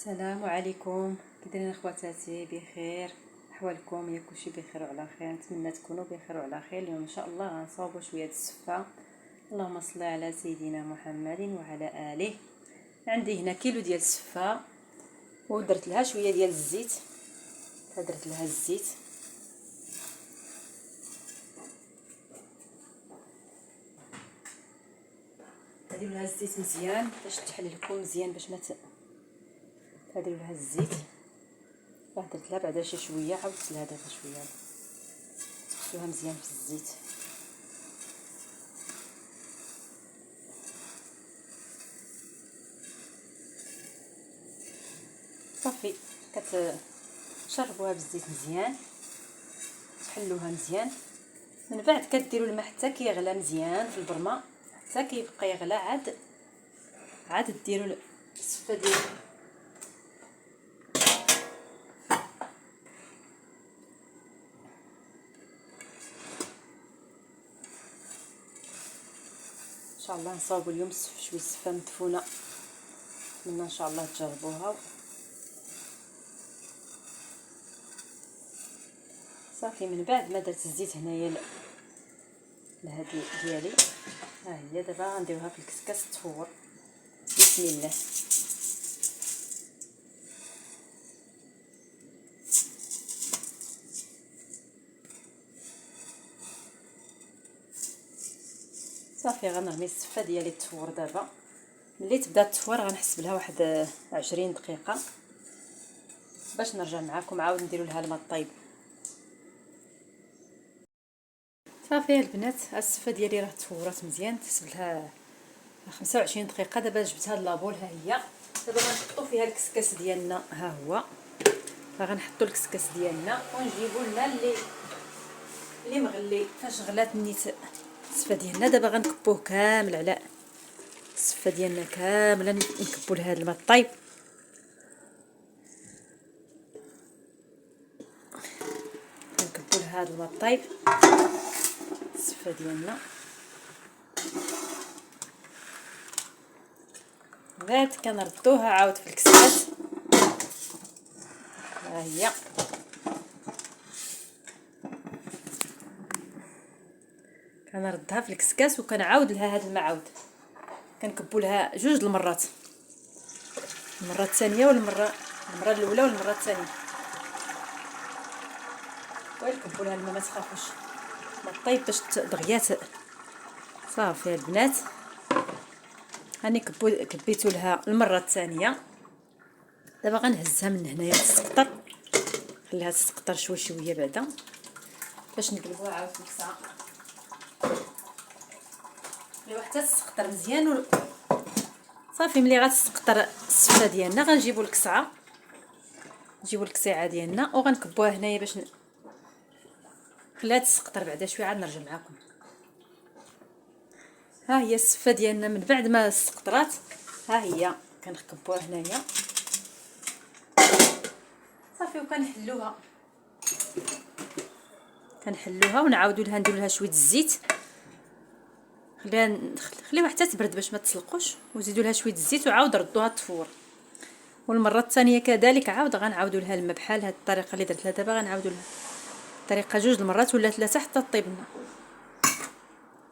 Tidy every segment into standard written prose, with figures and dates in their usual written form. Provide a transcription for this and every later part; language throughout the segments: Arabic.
السلام عليكم. كيدايرين اخواتاتي؟ بخير احوالكم؟ يا كلشي بخير وعلى خير، نتمنى تكونوا بخير وعلى خير. اليوم ان شاء الله غنصاوبوا شويه السفه. اللهم صل على سيدنا محمد وعلى اله. عندي هنا كيلو ديال السفه ودرت لها شويه ديال الزيت. درت لها الزيت ندير لها الزيت مزيان باش تحل لكم مزيان، باش ما ندير لها الزيت. درت لها بعدا شي شويه، عاودت لها دابا شويه تغسلوها مزيان في الزيت. صافي كتشربوها بالزيت مزيان، تحلوها مزيان. من بعد كديروا الماء حتى كيغلى مزيان في البرمه، حتى كيبقى يغلى. عاد ديروا السفه ديال ان شاء الله نصاوبوا اليوم شويه السفه مدفونه. نتمنى ان شاء الله تجربوها. صافي من بعد ما درت الزيت هنايا لهادي ديالي، ها هي دابا غنديروها في الكسكاس تفور. بسم الله. صافي غنرمي السفه ديالي تفور. دابا ملي تبدا تفور غنحسب لها واحد 20 دقيقه باش نرجع معكم عاود نديروا لها الماء طيب. صافي البنات، السفه ديالي راه تفورات مزيان، تحسب لها 25 دقيقه. دابا جبت هاد لابول، ها هي. دابا غنحطوا فيها الكسكاس ديالنا، ها هو. فغنحطوا الكسكاس ديالنا ونجيبوا لنا اللي مغلي. فاش غلات نيت السفه ديالنا دابا غنكبوه كامل على السفه ديالنا كامله، نكبوا لها الماء طيب. نكبوا لها الماء طيب السفه ديالنا. بعد كنردوها عاود في الكسكاس، ها هي. كنردها في الكسكاس وكنعاود لها هذا الماء، عاود كنكبوا لها جوج المرات، المره الثانيه والمره الاولى والمره الثانيه. وكبوا لها الماء، ما تخافوش، ما طيب باش دغيات. صافي البنات، هاني كبيتو لها المره الثانيه. دابا غنهزها من هنايا تسقطر، خليها تسقطر شويه بعدا باش نقلبوها عاود في الكسعه. خليوها حتى تسقطر مزيان. صافي ملي غتسقطر السفه ديالنا غنجيبوا الكسعه، نجيبوا الكسيعه ديالنا وغنكبوها هنايا باش خليها تسقطر بعدا شويه، عاد نرجع معكم. ها هي السفه ديالنا من بعد ما سقطرات، ها هي كنكبوها هنايا. صافي كنحلوها ونعاودوا لها نديروا لها شويه الزيت. خليوها حتى تبرد باش ما تسلقوش، وزيدوا لها شويه الزيت وعاود ردوها تفور. والمره الثانيه كذلك عاود غنعاودوا لها الماء بحال هاد الطريقه اللي درت لها دابا. غنعاودوا لها الطريقه جوج المرات ولا ثلاثه حتى طيب لنا.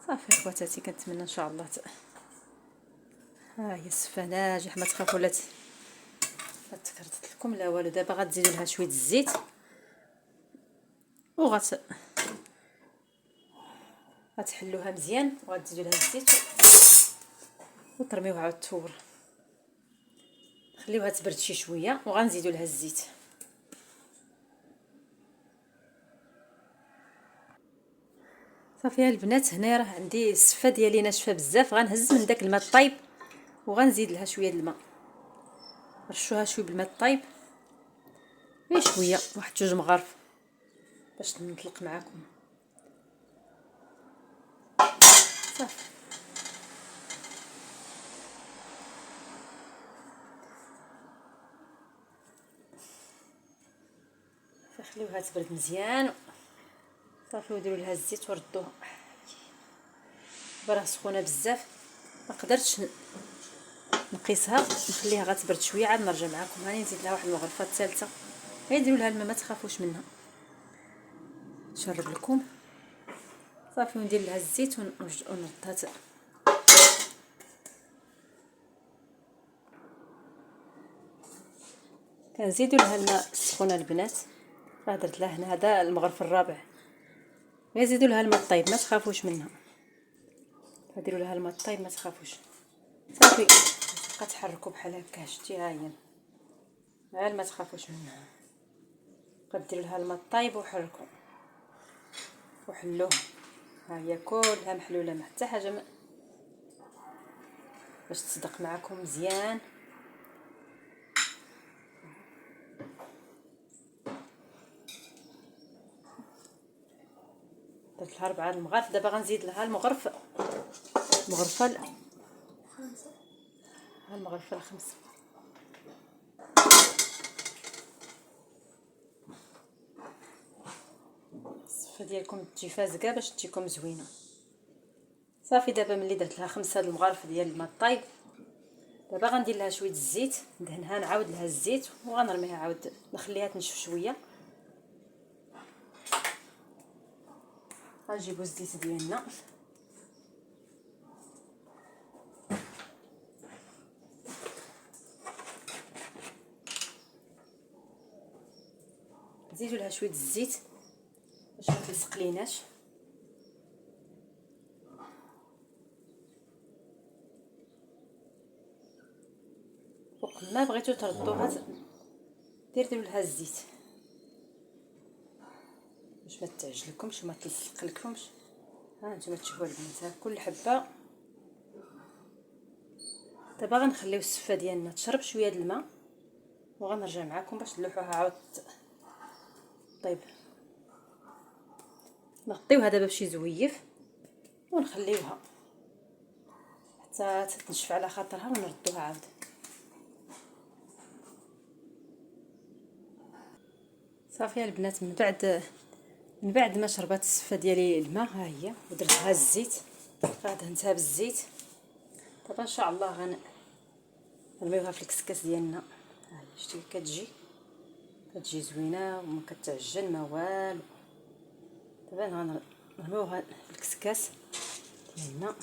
صافي اخواتاتي، كنتمنى ان شاء الله ها هي السفه ناجح، ما تخافوا لا تكرطت لكم لا والو. دابا غتزيدوا لها شويه الزيت غتحلوها مزيان وغتزيدوا لها الزيت وترميوها عاود تفور. خليوها تبرد شي شويه وغنزيدوا لها الزيت. صافي البنات، هنا راه عندي السفه ديالي ناشفه بزاف. غنهز من داك الماء الطايب وغنزيد لها شويه الماء، رشوها شويه بالماء الطايب غير شويه، واحد جوج مغارف باش نطلق معاكم. صافي خليوها تبرد مزيان. صافي وديروا لها الزيت وردوها. راه سخونه بزاف، ما قدرتش نقيسها نخليها غتبرد شويه، عاد نرجع معكم. هاني نزيد لها واحد المغرفه الثالثه، غير ديروا لها الماء ما تخافوش منها. نشرب لكم صافي وندير لها الزيت ونردها. كنزيدوا لها الماء السخون البنات. راه درت لها هنا هذا المغرف الرابع، غير زيدوا لها الماء الطيب ما تخافوش منها. ديروا لها الماء الطيب ما تخافوش. صافي بقى تحركوا بحال هكا، شتي ها هي غير ما تخافوش منها. ديروا لها الماء الطيب وحركوا وحلوها. ها هي كلها محلوله، ما حتى حاجه باش تصدق معكم مزيان. درت لها 4 المغارف. دابا غنزيد لها المغرفه المغرفه الخامسه. الصفه ديالكم تجي فازقه باش تجيكم زوينه. صافي دابا ملي درت لها 5 المغارف ديال الماء الطايب، دابا غندير لها شويه الزيت ندهنها، نعاود لها الزيت وغنرميها عاود نخليها تنشف شويه. غنجيبو الزيت ديالنا نزيدو لها شويه الزيت باش ما تلصق ليناش. فوق ما بغيتو تردوها ديروا لها الزيت باش ما تعجلكمش وما تلصق لكمش. ها نتوما تشوفوا البنات كل حبه. دابا غنخليو السفه ديالنا تشرب شويه د الماء وغنرجع معكم باش نلوحوها عاود طيب. نغطيوها دابا بشي زويف ونخليوها حتى تنشف على خاطرها ونردوها عاود. صافي البنات من بعد ما شربات السفه ديالي الماء، ها هي ودرت لها الزيت، دهنتها بالزيت. دابا ان شاء الله غنرميوها في الكسكاس ديالنا. ها هي شتي كتجي زوينه وما كتعجن ما والو. دابا غنرميوها في الكسكاس ديالنا،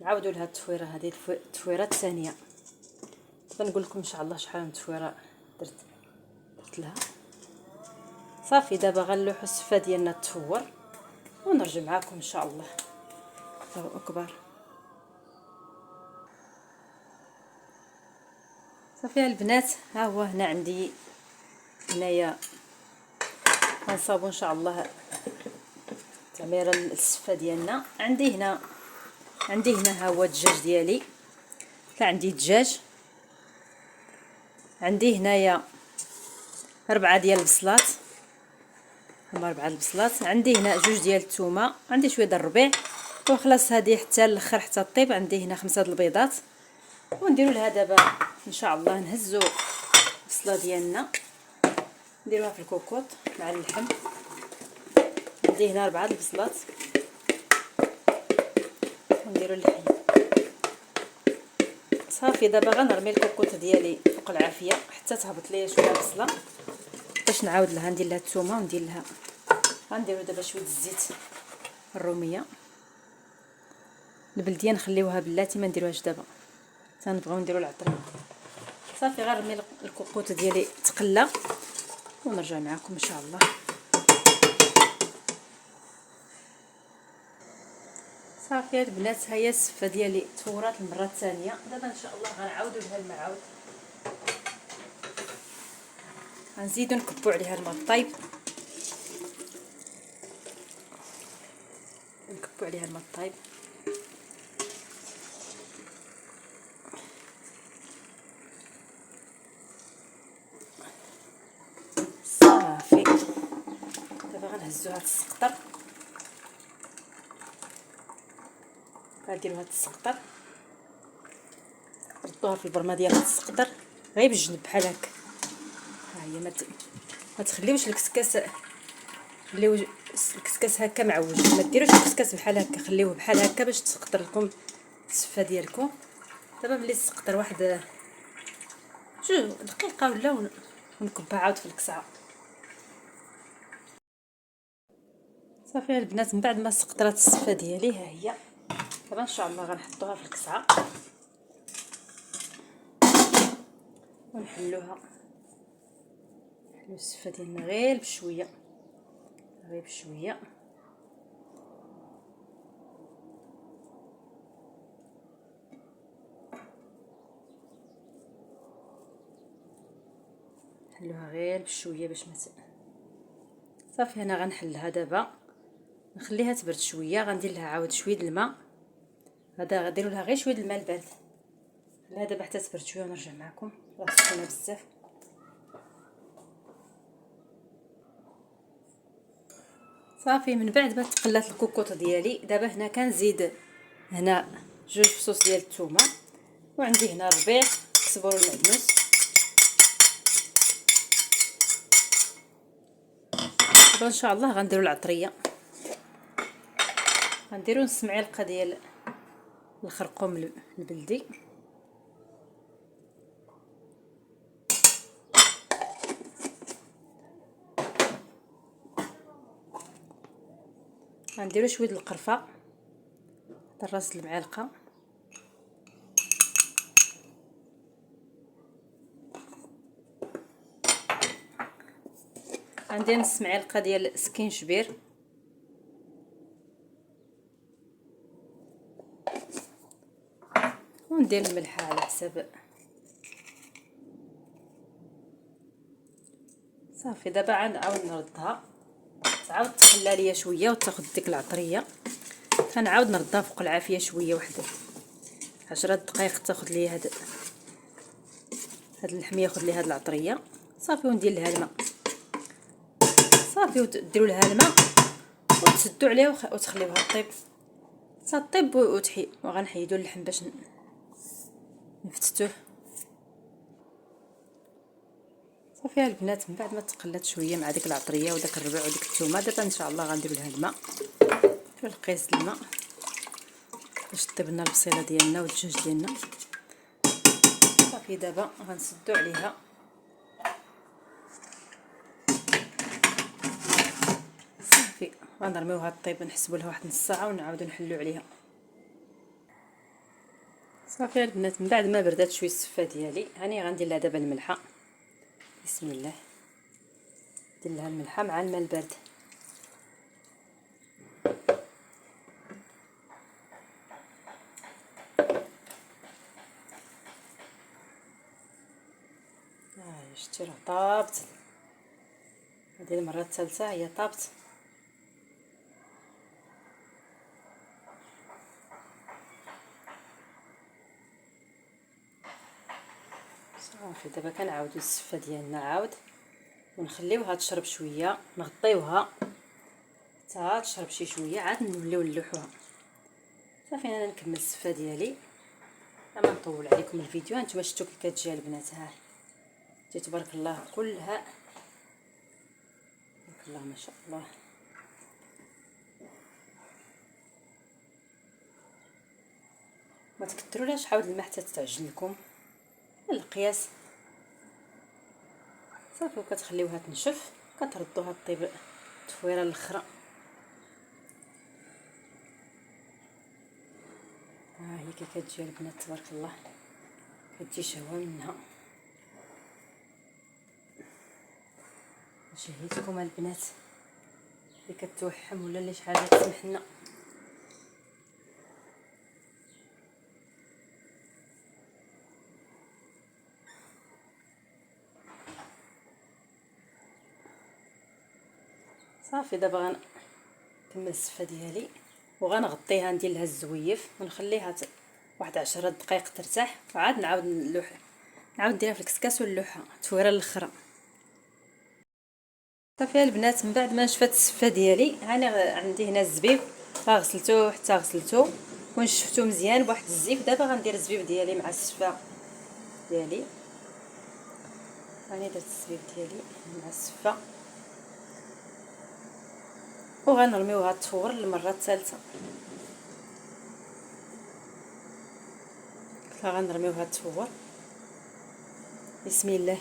نعاودوا لها التفويره هذه التفويره الثانيه. دابا نقول لكم ان شاء الله شحال من تفويره درت لها. صافي دابا غنلوحوا السفه ديالنا تفور ونرجع معكم ان شاء الله. الله اكبر. صافي البنات ها هو هنا عندي هنايا غنصاوبوا ان شاء الله تعمير السفه ديالنا. عندي هنا ها هو الدجاج ديالي. عندي دجاج، عندي هنايا 4 ديال البصلات، هما 4 البصلات. عندي هنا 2 ديال الثومه، عندي شويه د الربيع وخلاص هذه حتى الاخر حتى طيب. عندي هنا 5 د البيضات ونديروا لها دابا ان شاء الله. نهزوا البصله ديالنا نديروها في الكوكوط مع اللحم. عندي هنا 4 البصلات ونديروا اللحم. صافي دابا غنرمي الكوكوط ديالي فوق العافيه حتى تهبط ليا شويه البصله باش نعاود لها ندير لها الثومه وندير لها. غنديروا دابا شويه الزيت الروميه البلديه، نخليوها بلاتي ما نديروهاش دابا تنبغيو نديروا العطريه. صافي غنرمي الكوكوط ديالي تقلى ونرجع معكم ان شاء الله. صافي البنات ها هي السفه ديالي تفورات المره الثانيه. دابا ان شاء الله غنعاودوا لها الماء عاود، غنزيدوا نكبوا عليها الماء الطايب، نكبوا عليها الماء الطايب. صافي دابا غنهزوها تسقطر، غنديروها تسقطر، ردوها في البرمه ديالها تسقطر غير بالجنب بحال هكا. ها هي ما تخليوش الكسكاس، خليو الكسكاس هكا معوج، ما ديروش الكسكاس بحال هكا، خليوه بحال هكا باش تسقطر لكم السفه ديالكم. دابا ملي تسقطر واحد 2 دقيقه ولا ونكبها عاود في الكسعه. صافي البنات من بعد ما سقطرات السفه ديالي ها هي. دابا ان شاء الله غنحطوها في الكسعه ونحلوها. نحلو السفه ديالنا غير بشويه غير بشويه. نحلوها غير بشويه باش ما صافي. انا غنحلها دابا نخليها تبرد شويه. غندير لها عاود شويه الماء. هذا غديروا لها غير شويه الماء البارد. خليها دابا حتى تبرد شويه ونرجع معكم. راه سخونه بزاف. صافي من بعد ما تقلات الكوكوط ديالي دابا هنا كنزيد هنا 2 فصوص ديال الثومه، وعندي هنا الربيع الصبور والمعدنوس. دابا ان شاء الله غنديروا العطريه. غنديروا نص معلقه ديال الخرقوم البلدي، غنديروا شويه القرفه راس المعلقه، غندير نص معلقه ديال سكينجبير، وندير الملح على حساب. صافي دابا غنعاود نردها تعاود تخلى ليا شويه وتاخذ ديك العطريه. غنعاود نردها فوق العافيه شويه واحد 10 دقائق تاخذ ليا هاد اللحم ياخذ ليا هاد العطريه. صافي وندير لها الماء. صافي وديروا لها الماء وتسدوا عليها وتخليوها طيب طيب وغنحيدوا اللحم باش نفتتوه. صافي البنات من بعد ما تقلات شويه مع ديك العطريه وداك الربيع وديك الثومه دابا ان شاء الله غنديروا لها الماء. شوف القياس د الماء باش طيب لنا البصيله ديالنا والدجاج ديالنا. صافي دابا غنسدوا عليها. صافي غنرميوها طيب نحسبوا لها واحد نص ساعه ونعاودوا نحلوا عليها. صافي البنات من بعد ما بردات شويه السفه ديالي هاني غندير لها دابا الملحه. بسم الله. ندير لها الملحه مع الماء البارد. شتي راه طابت. هذه المره الثالثه هي طابت. صافي دابا كنعاودوا السفه ديالنا عاود ونخليوها تشرب شويه، نغطيوها حتى تشرب شي شويه عاد نوليو نلوحوها. صافي انا نكمل السفه ديالي ما نطول عليكم الفيديو. هانتوما شفتوا كي كتجي البنات. ها تبارك الله كلها تبارك الله ما شاء الله. ما تكثرولاش حاول الماء حتى تعجن لكم القياس. صافي وكتخليوها تنشف كتردوها طيب التفويره الاخرى. ها هي كي كتجي البنات تبارك الله كتجي شهوه منها. شهيتكم البنات اللي كتوحم ولا اللي شي حاجه تسمح لنا. صافي دابا غنكمل السفه ديالي وغنغطيها ندير لها الزويف ونخليها واحد 10 دقائق ترتاح وعاد نعاود نلوح. نعاود نديرها في الكسكاس ونلوحها التفويره الاخرى. صافي البنات من بعد ما نشفت السفه ديالي هاني عندي هنا الزبيب غسلته حتى غسلته ونشفتو مزيان بواحد الزيف. دابا غندير الزبيب ديالي مع السفه ديالي. راني درت الزبيب ديالي مع السفه وغنرميوها تفور للمره الثالثه. غنرميوها تفور. بسم الله.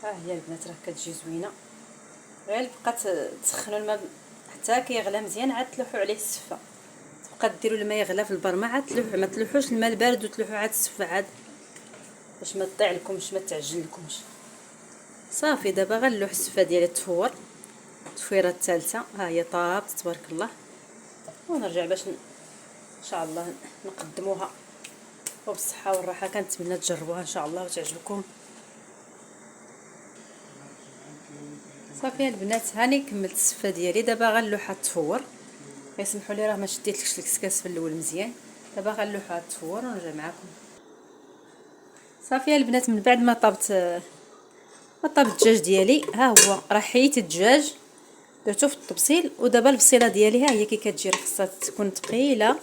ها هي البنات راه كتجي زوينه، غير بقات تسخنوا الماء حتى كيغلى مزيان، عاد تلوحوا عليه السفه. تبقى ديروا الماء يغلى في البرمه، عاد تلوحوا، ما تلوحوش الماء البارد وتلوحوا عاد السفه عاد باش ما تطيع لكمش، ما تعجن لكمش. صافي دابا غنلوح السفه ديالي تفور التفويره الثالثه. ها هي طابت تبارك الله، ونرجع باش ان شاء الله نقدموها وبالصحه والراحه. كنتمنى تجربوها ان شاء الله وتعجبكم. صافي البنات هاني كملت السفه ديالي. دابا غنلوحها تفور. يسمحوا لي راه ما شديتلكش الكسكاس في الاول مزيان. دابا غنلوحها تفور ونرجع معكم. صافي البنات من بعد ما طاب الدجاج ديالي، ها هو راه حيت الدجاج درتو في الطبسيل. ودابا البصيله ديالي ها هي كي كتجي، راه خصها تكون ثقيله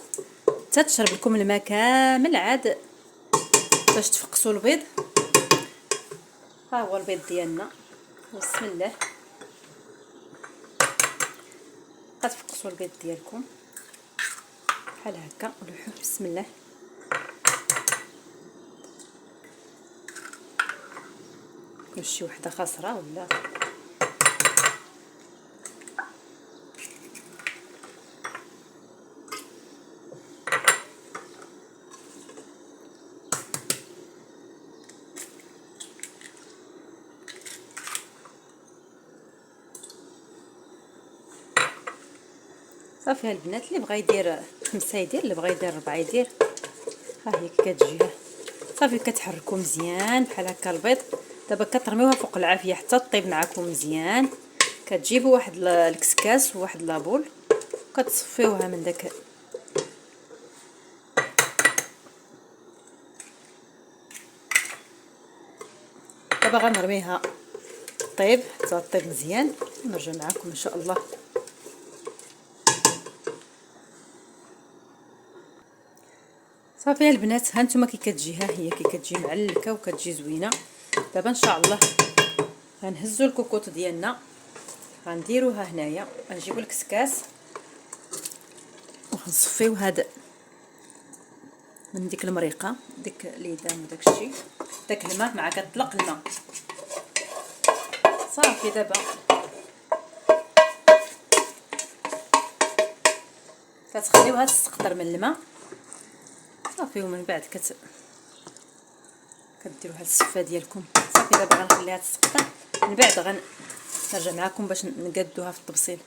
حتى تشرب لكم الماء كامل عاد باش تفقسوا البيض. ها هو البيض ديالنا، بسم الله. غتفقسوا البيض ديالكم بحال هكا ولوحوه بسم الله. كل شي وحده خاسره ولا صافي البنات. اللي بغى يدير 5 يدير، اللي بغى يدير 4 يدير. ها هي كتجي صافي كتحركوا مزيان بحال هكا البيض. دابا كترميوها فوق العافيه حتى طيب معكم مزيان. كتجيبوا واحد الكسكاس وواحد لابول كتصفيوها من داك. دابا غنرميها طيب حتى طيب مزيان ونرجع معكم ان شاء الله. صافي البنات هانتوما كي كتجي، ها هي كي كتجي معلكه وكتجي زوينه. دابا ان شاء الله غنهزوا الكوكوط ديالنا، غنديروها هنايا، غنجيبوا الكسكاس وغنصفيو هذا من ديك المريقه، ديك ليدان وداك الشيء، داك الماء مع كطلق الماء. صافي دابا كتخليوها تستقطر من الماء صافي. ومن بعد كديروها للسفه ديالكم. صافي دابا غنخليها تستقطر، من بعد غنرجع معكم باش نقادوها في الطبسيل.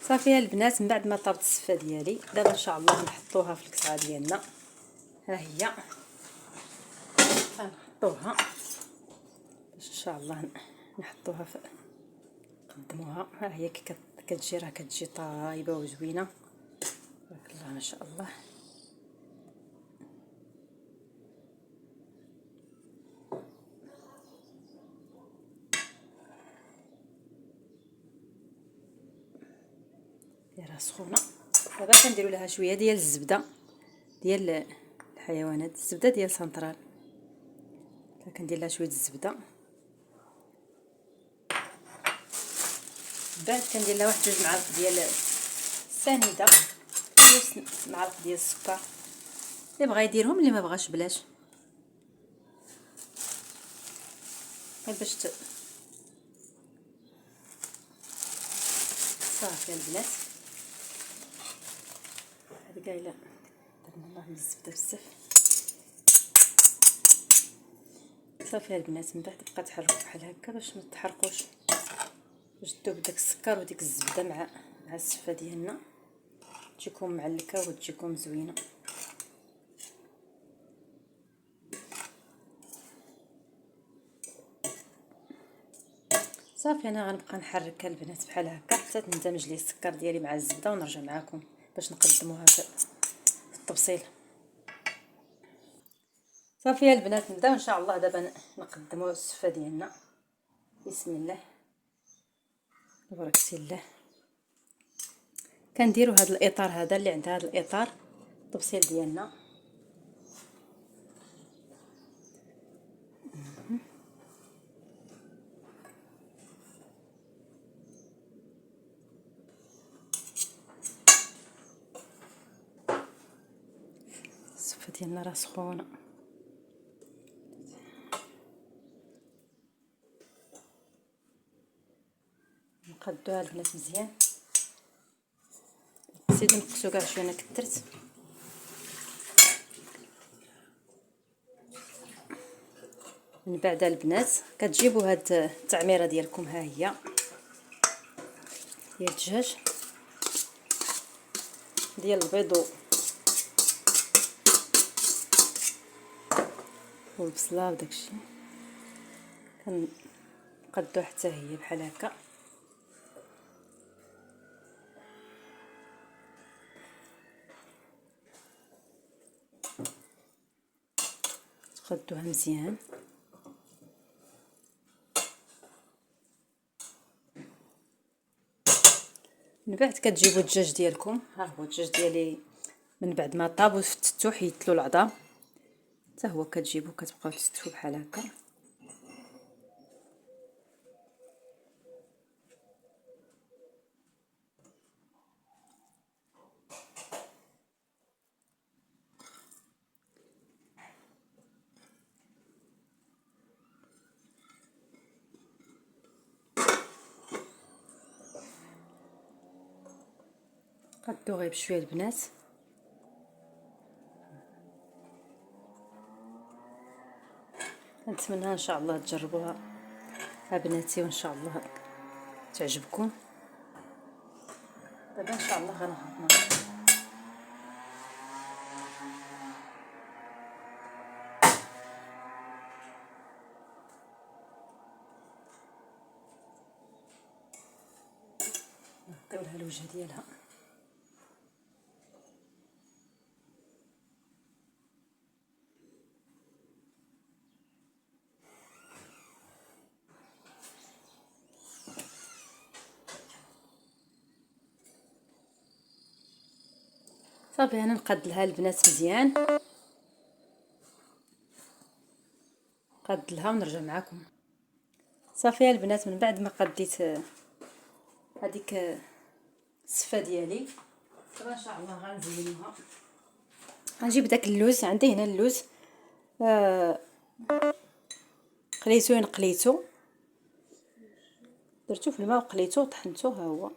صافي البنات من بعد ما طابت السفه ديالي، دابا ان شاء الله نحطوها في الكسعه ديالنا. ها هي غنحطوها باش ان شاء الله نحطوها في نقدموها. ها هي كي كتجي، راه كتجي طايبه وزوينه تبارك الله ما شاء الله. راه سخونه. دابا كنديروا لها شويه ديال الزبده ديال الحيوانات، الزبده ديال سنترال. كندير لها شويه الزبده، بعد كندير لها واحد 2 معالق ديال السنيده، 2 معالق ديال السكر. اللي بغى يديرهم، اللي ما بغاش بلاش. غير باش صافي البنات. هاد كاع الا درنا الله من الزبده بزاف. صافي البنات من بعد تبقى تحركوا بحال هكا باش ما تحرقوش، باش تذوب داك السكر وديك الزبده مع السفه ديالنا، تجيكم معلكه وتجيكم زوينه. صافي انا غنبقى نحرك البنات بحال هكا حتى تندمج لي السكر ديالي مع الزبده، ونرجع معكم باش نقدموها في الطبسيل. صافي البنات نبداو ان شاء الله دابا نقدموا السفه ديالنا. بسم الله بركة الله. كنديروا هذا الاطار هذا اللي عند هذا الاطار الطبسيل ديالنا. الصفه ديالنا راه سخونه. نقادوها البنات مزيان. نزيدو نقصو كاع شويه انا كثرت. من بعد البنات كتجيبوا هاد التعميره ديالكم، ها هي ديال الدجاج ديال البيض والبصله وداكشي، كنقادوها حتى هي بحال هكا. تقادوها مزيان. من بعد كتجيبوا الدجاج ديالكم، ها هو الدجاج ديالي من بعد ما طاب وفتتو حيدتلو العظام، حتى هو كتجيبوا كتبقاو تستفوا بحال هكا. قادو غير بشويه البنات. نتمنى ان شاء الله تجربوها بناتي وان شاء الله تعجبكم. دابا ان شاء الله غنهضر. نعطيو لها الوجه ديالها. صافي انا نقاد لها البنات مزيان، قاد لها ونرجع معكم. صافي البنات من بعد ما قديت هذيك السفه ديالي، دابا ان شاء الله غنزينوها. غنجيب داك اللوز، عندي هنا اللوز قليتو نقليتو، درتو في الماء وقليتو وطحنتو، ها هو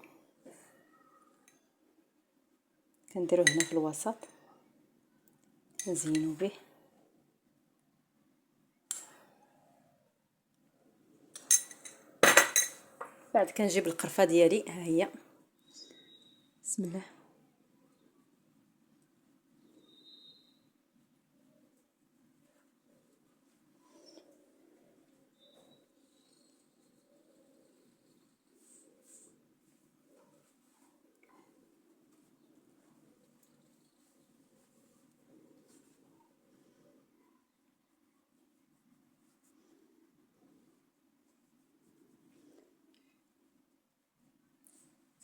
كنديروه هنا في الوسط نزينو به. بعد كنجيب القرفه ديالي، ها هي بسم الله.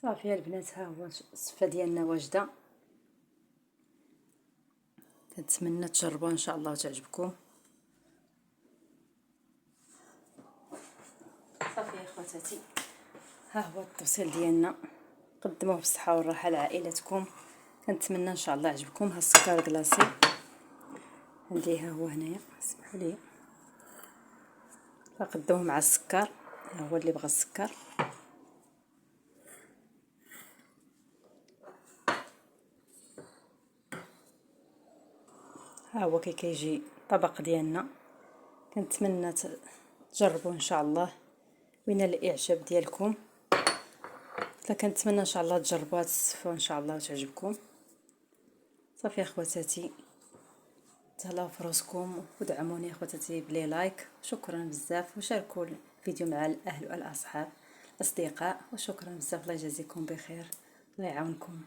صافي البنات ها هو الصفه ديالنا واجده. كنتمنى تجربوها ان شاء الله وتعجبكم. صافي يا خواتاتي ها هو الطبسيل ديالنا، قدموه بالصحه والراحه لعائلتكم. كنتمنى ان شاء الله يعجبكم. ها السكر كلاصي عندي، ها هو هنايا سمحوا لي فقدوه مع السكر، ها هو اللي بغى السكر. ها هو كي كيجي الطبق ديالنا. كنتمنى تجربوا ان شاء الله وين الاعجاب ديالكم. كنتمنى ان شاء الله تجربوها تصفوا ان شاء الله وتعجبكم. صافي يا خواتاتي تهلاو في راسكم ودعموني يا خواتاتي بلي لايك. شكرا بزاف، وشاركوا الفيديو مع الاهل والاصحاب الاصدقاء. وشكرا بزاف، الله يجازيكم بخير، الله يعاونكم.